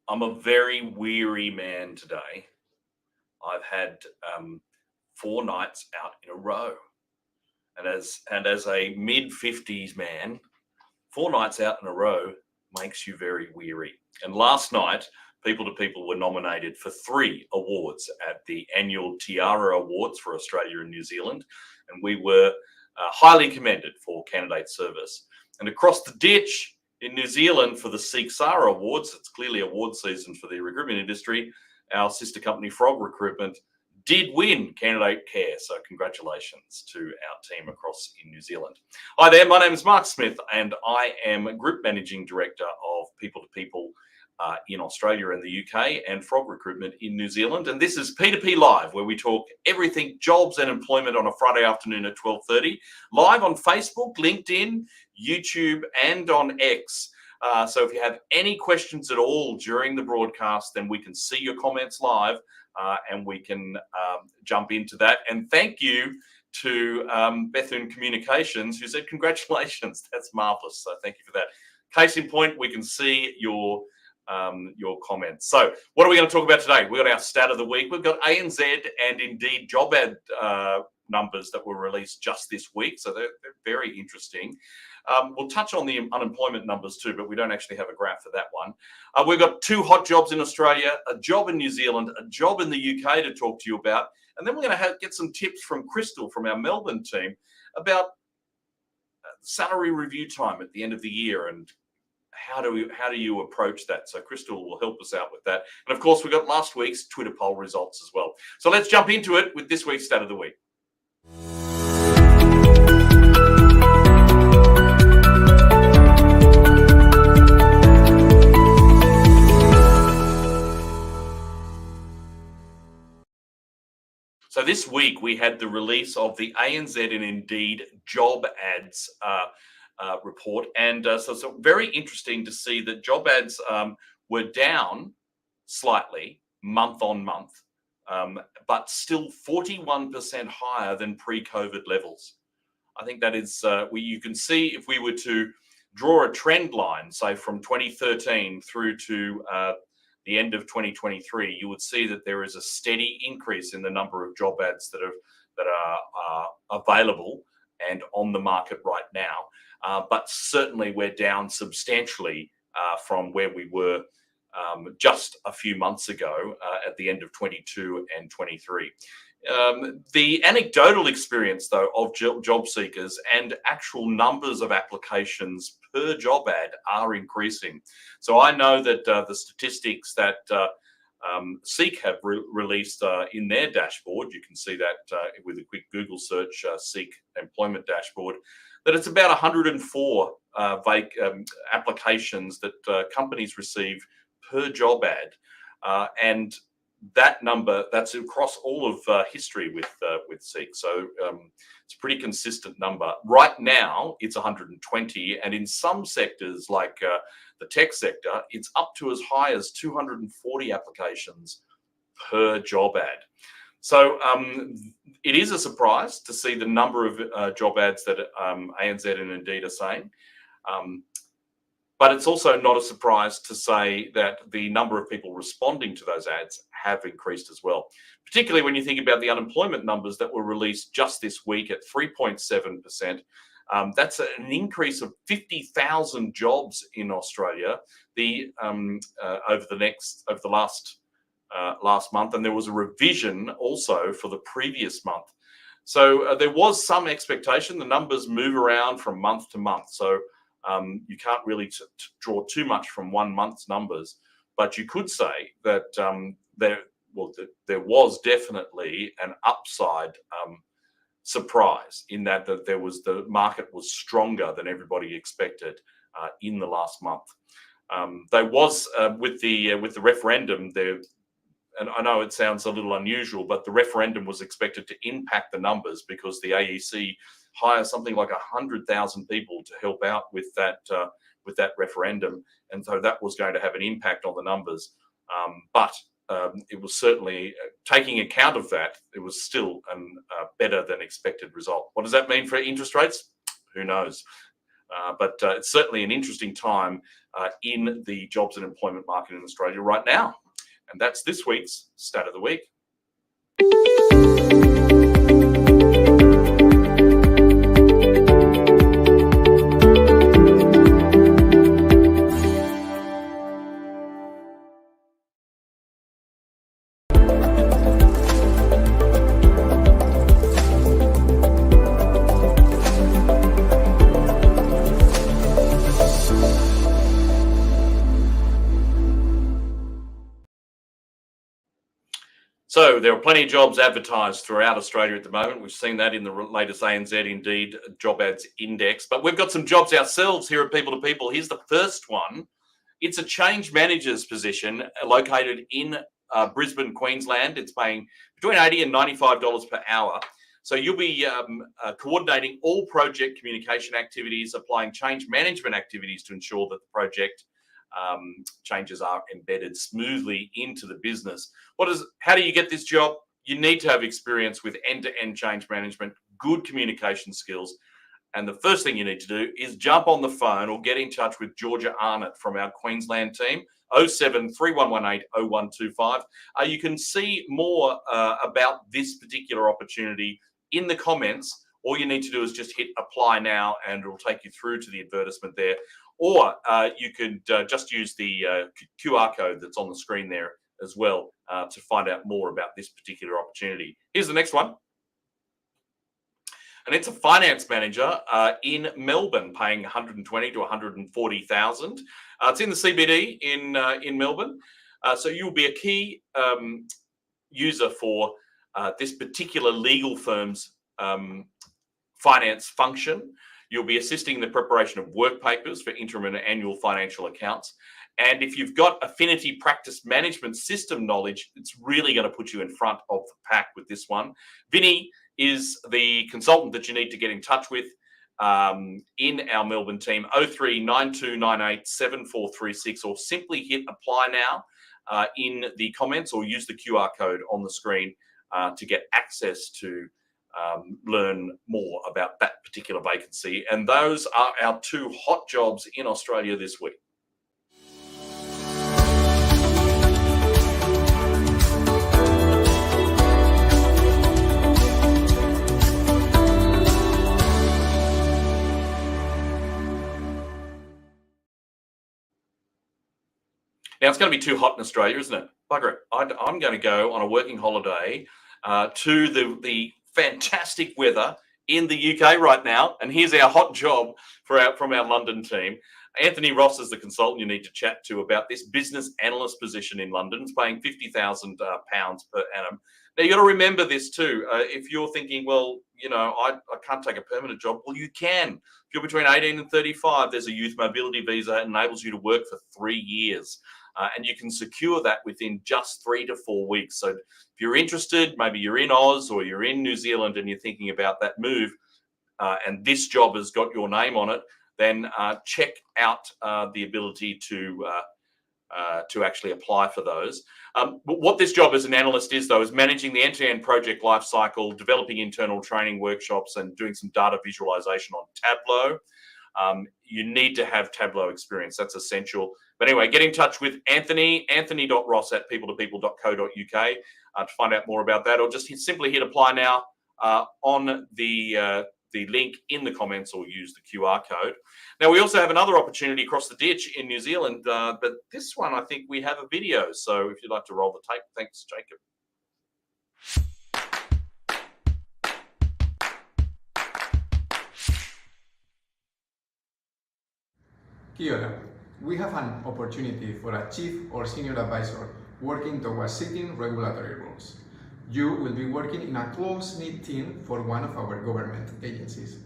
I'm a very weary man today. I've had 4 nights out in a row, and as a mid-50s man, 4 nights out in a row makes you very weary. And last night, People2People were nominated for 3 awards at the annual 𝐤𝐵 Awards for Australia and New Zealand, and we were highly commended for candidate service. And across the ditch in New Zealand for the 𝐞𝐧𝐝 Awards, it's clearly award season for the recruitment industry, our sister company Frog Recruitment did win candidate care. So congratulations to our team across in New Zealand. Hi there, my name is Mark Smith and I am Group Managing Director of People2People in Australia and the UK and Frog Recruitment in New Zealand. And this is P2P Live, where we talk everything jobs and employment on a Friday afternoon at 12:30, live on Facebook, LinkedIn, YouTube, and on X. So if you have any questions at all during the broadcast, then we can see your comments live and we can jump into that. And thank you to Bethune Communications, who said, congratulations, that's marvelous. So thank you for that. Case in point, we can see your comments. So what are we going to talk about today? We've got our stat of the week. We've got ANZ and Indeed job ad numbers that were released just this week. So they're very interesting. We'll touch on the unemployment numbers too, but we don't actually have a graph for that one. We've got 2 hot jobs in Australia, a job in New Zealand, a job in the UK to talk to you about. And then we're going to get some tips from Krystal, from our Melbourne team, about salary review time at the end of the year and how do you approach that? So Krystal will help us out with that. And of course, we got last week's Twitter poll results as well. So let's jump into it with this week's Stat of the Week. So this week we had the release of the ANZ and Indeed job ads report, and so it's very interesting to see that job ads were down slightly month on month, but still 41% higher than pre-COVID levels. I think that is you can see, if we were to draw a trend line, say from 2013 through to the end of 2023, you would see that there is a steady increase in the number of job ads that are available and on the market right now. But certainly we're down substantially from where we were just a few months ago at the end of 22 and 23. The anecdotal experience, though, of job seekers and actual numbers of applications per job ad are increasing. So I know that the statistics that 𝐸𝐳 have released in their dashboard, you can see that with a quick Google search, 𝐸𝐳 employment dashboard, that it's about 104 applications that companies receive per job ad. And that number, that's across all of history with 𝐸𝐳. So it's a pretty consistent number. Right now, it's 120. And in some sectors, like the tech sector, it's up to as high as 240 applications per job ad. So it is a surprise to see the number of job ads that ANZ and Indeed are saying. But it's also not a surprise to say that the number of people responding to those ads have increased as well, particularly when you think about the unemployment numbers that were released just this week at 3.7%. That's an increase of 50,000 jobs in Australia over the last month, and there was a revision also for the previous month. So there was some expectation. The numbers move around from month to month, so you can't really draw too much from one month's numbers, but you could say that there was definitely an upside surprise in that the market was stronger than everybody expected in the last month. There was with the referendum there. And I know it sounds a little unusual, but the referendum was expected to impact the numbers because the AEC hires something like 100,000 people to help out with that referendum, and so that was going to have an impact on the numbers. But it was certainly, taking account of that, it was still a better than expected result. What does that mean for interest rates? Who knows? But it's certainly an interesting time in the jobs and employment market in Australia right now. And that's this week's Stat of the Week. So there are plenty of jobs advertised throughout Australia at the moment. We've seen that in the latest ANZ Indeed Job Ads Index. But we've got some jobs ourselves here at People to People. Here's the first one. It's a change manager's position located in Brisbane, Queensland. It's paying between $80 and $95 per hour. So you'll be coordinating all project communication activities, applying change management activities to ensure that the project changes are embedded smoothly into the business. How do you get this job? You need to have experience with end-to-end change management, good communication skills. And the first thing you need to do is jump on the phone or get in touch with Georgia Arnott from our Queensland team, 07 3118 0125. You can see more about this particular opportunity in the comments. All you need to do is just hit apply now and it will take you through to the advertisement there. Or you could just use the QR code that's on the screen there as well to find out more about this particular opportunity. Here's the next one. And it's a finance manager in Melbourne, paying 120 to 140,000. It's in the CBD in Melbourne. So you'll be a key user for this particular legal firm's finance function. You'll be assisting in the preparation of work papers for interim and annual financial accounts. And if you've got affinity practice management system knowledge, it's really going to put you in front of the pack with this one. Vinny is the consultant that you need to get in touch with in our Melbourne team, 03 9298 7436, or simply hit apply now in the comments or use the QR code on the screen to get access to learn more about that particular vacancy. And those are our two hot jobs in Australia this week. Now, it's going to be too hot in Australia, isn't it? Bugger it. I'm going to go on a working holiday to the fantastic weather in the UK right now. And here's our hot job from our London team. Anthony Ross is the consultant you need to chat to about this business analyst position in London. It's paying £50,000 per annum. Now, you got to remember this too. If you're thinking, well, you know, I can't take a permanent job. Well, you can. If you're between 18 and 35, there's a youth mobility visa that enables you to work for 3 years. And you can secure that within just 3 to 4 weeks. So if you're interested, maybe you're in Oz or you're in New Zealand and you're thinking about that move, and this job has got your name on it, then check out the ability to actually apply for those. But what this job as an analyst is, though, is managing the end-to-end project lifecycle, developing internal training workshops, and doing some data visualization on Tableau. You need to have Tableau experience. That's essential. But anyway, get in touch with anthony.ross@peopletopeople.co.uk to find out more about that, or just simply hit apply now on the link in the comments or use the QR code. Now, we also have another opportunity across the ditch in New Zealand, but this one, I think we have a video. So if you'd like to roll the tape, thanks, Jacob. Kia ora. We have an opportunity for a chief or senior advisor working towards setting regulatory rules. You will be working in a close-knit team for one of our government agencies.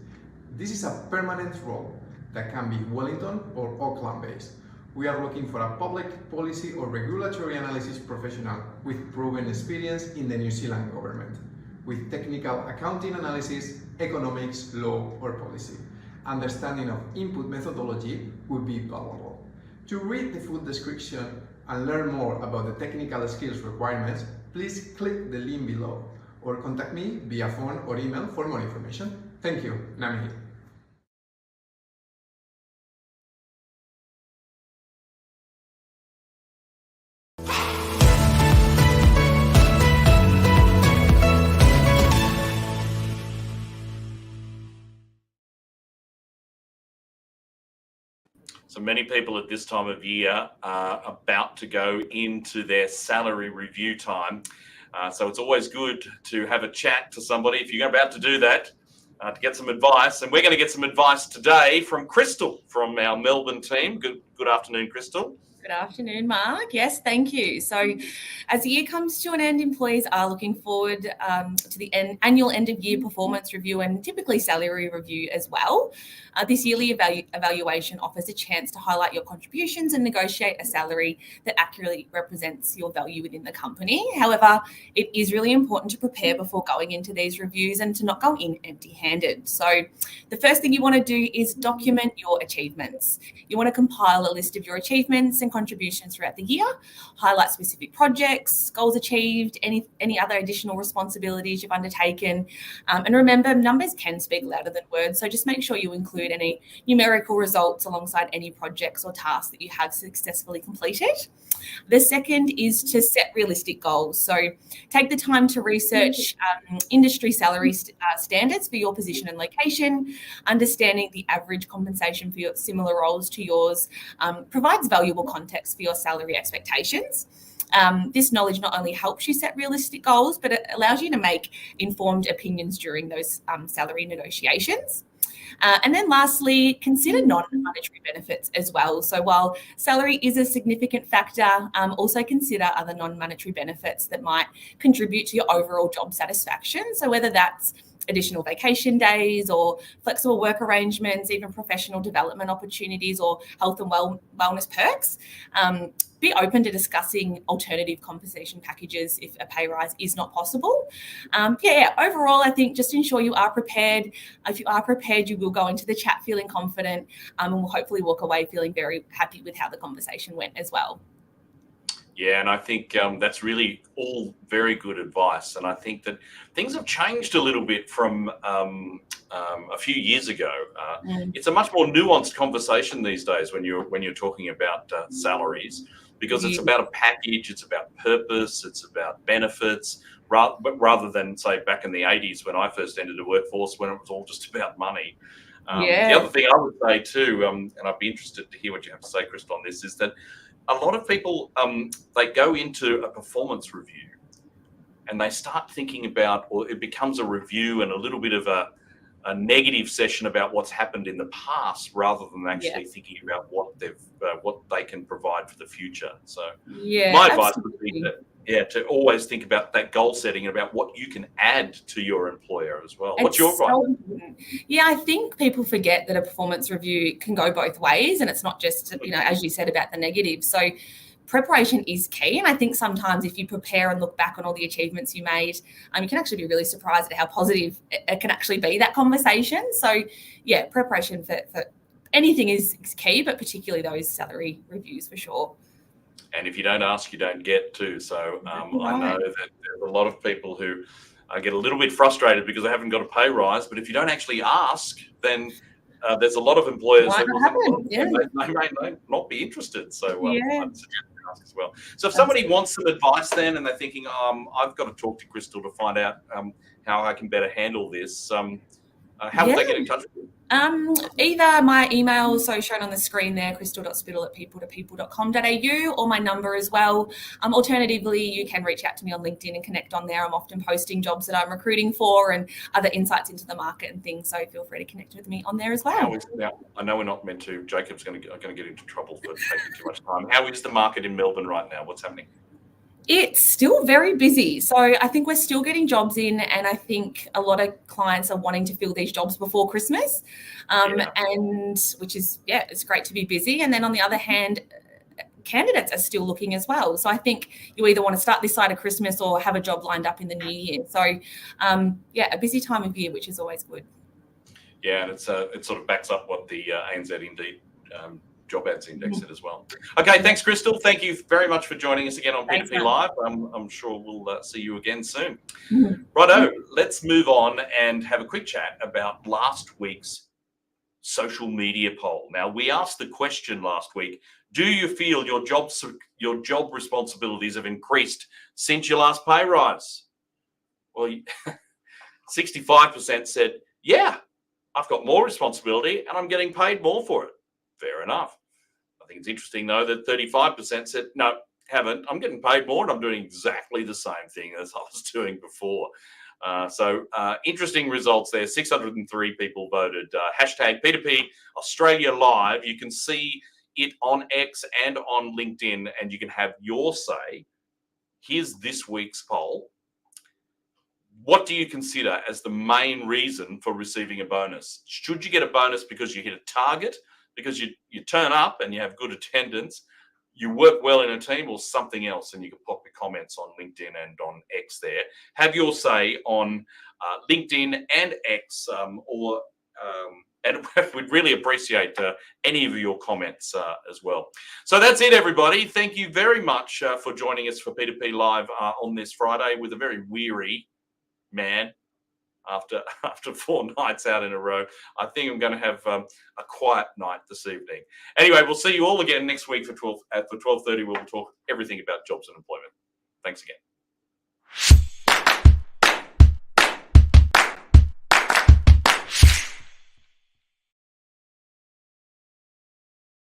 This is a permanent role that can be Wellington or Auckland based. We are looking for a public policy or regulatory analysis professional with proven experience in the New Zealand government, with technical accounting analysis, economics, law or policy. Understanding of input methodology would be valuable. To read the full description and learn more about the technical skills requirements, please click the link below or contact me via phone or email for more information. Thank you. Nami. So many people at this time of year are about to go into their salary review time. So it's always good to have a chat to somebody if you're about to do that, to get some advice. And we're going to get some advice today from Krystal from our Melbourne team. Good afternoon, Krystal. Good afternoon, Mark. Yes, thank you. So as the year comes to an end, employees are looking forward to the annual end-of-year performance review and typically salary review as well. This yearly evaluation offers a chance to highlight your contributions and negotiate a salary that accurately represents your value within the company. However, it is really important to prepare before going into these reviews and to not go in empty-handed. So the first thing you want to do is document your achievements. You want to compile a list of your achievements and contributions throughout the year, highlight specific projects, goals achieved, any other additional responsibilities you've undertaken. And remember, numbers can speak louder than words, so just make sure you include any numerical results alongside any projects or tasks that you have successfully completed. The second is to set realistic goals. So take the time to research industry salary standards for your position and location. Understanding the average compensation for your similar roles to yours provides valuable context for your salary expectations. This knowledge not only helps you set realistic goals, but it allows you to make informed opinions during those salary negotiations. And then lastly, consider non-monetary benefits as well. So while salary is a significant factor, also consider other non-monetary benefits that might contribute to your overall job satisfaction. So whether that's additional vacation days or flexible work arrangements, even professional development opportunities or health and wellness perks. Be open to discussing alternative compensation packages if a pay rise is not possible. Overall, I think just ensure you are prepared. If you are prepared, you will go into the chat feeling confident and will hopefully walk away feeling very happy with how the conversation went as well. Yeah, and I think that's really all very good advice. And I think that things have changed a little bit from a few years ago. It's a much more nuanced conversation these days when you're talking about salaries, because it's about a package, it's about purpose, it's about benefits, rather than say back in the 80s when I first entered the workforce, when it was all just about money. The other thing I would say too, and I'd be interested to hear what you have to say, Krystal, on this, is that a lot of people, they go into a performance review and they start thinking about, or it becomes a review and a little bit of a negative session about what's happened in the past, rather than actually thinking about what they can provide for the future. So my advice would be to always think about that goal setting and about what you can add to your employer as well. What's your advice? Yeah, I think people forget that a performance review can go both ways, and it's not just, as you said, about the negative. So preparation is key. And I think sometimes if you prepare and look back on all the achievements you made, you can actually be really surprised at how positive it can actually be, that conversation. So yeah, preparation for anything is key, but particularly those salary reviews for sure. And if you don't ask, you don't get too. So I know that there's a lot of people who get a little bit frustrated because they haven't got a pay rise. But if you don't actually ask, then there's a lot of employers that may not be interested. So I'd suggest you ask as well. So if somebody wants some advice then and they're thinking, I've got to talk to Krystal to find out how I can better handle this, how would they get in touch with you? Either my email, so shown on the screen there, krystal.spittal@people2people.com.au, or my number as well. Alternatively, you can reach out to me on LinkedIn and connect on there. I'm often posting jobs that I'm recruiting for and other insights into the market and things, so feel free to connect with me on there as well. I know we're not meant to. Jacob's going to get into trouble for taking too much time. How is the market in Melbourne right now? What's happening? It's still very busy. So I think we're still getting jobs in, and I think a lot of clients are wanting to fill these jobs before Christmas, and which is, it's great to be busy. And then on the other hand, candidates are still looking as well. So I think you either want to start this side of Christmas or have a job lined up in the new year. So a busy time of year, which is always good. Yeah, and it sort of backs up what the ANZ Indeed job ads index it as well. Okay, thanks, Krystal. Thank you very much for joining us again on P2P Live. I'm sure we'll see you again soon. Righto, let's move on and have a quick chat about last week's social media poll. Now, we asked the question last week, do you feel your job responsibilities have increased since your last pay rise? Well, 65% said, yeah, I've got more responsibility and I'm getting paid more for it. Fair enough. think it's interesting, though, that 35% said, no, haven't. I'm getting paid more and I'm doing exactly the same thing as I was doing before. So interesting results there. 603 people voted. Hashtag P2P Australia Live. You can see it on X and on LinkedIn, and you can have your say. Here's this week's poll. What do you consider as the main reason for receiving a bonus? Should you get a bonus because you hit a target, because you turn up and you have good attendance, you work well in a team, or something else? And you can pop your comments on LinkedIn and on X there. Have your say on LinkedIn and X, and we'd really appreciate any of your comments as well. So that's it, everybody. Thank you very much for joining us for P2P Live on this Friday with a very weary man after 4 nights out in a row. I think I'm going to have a quiet night this evening. Anyway, we'll see you all again next week for 12:30. We'll talk everything about jobs and employment. Thanks again.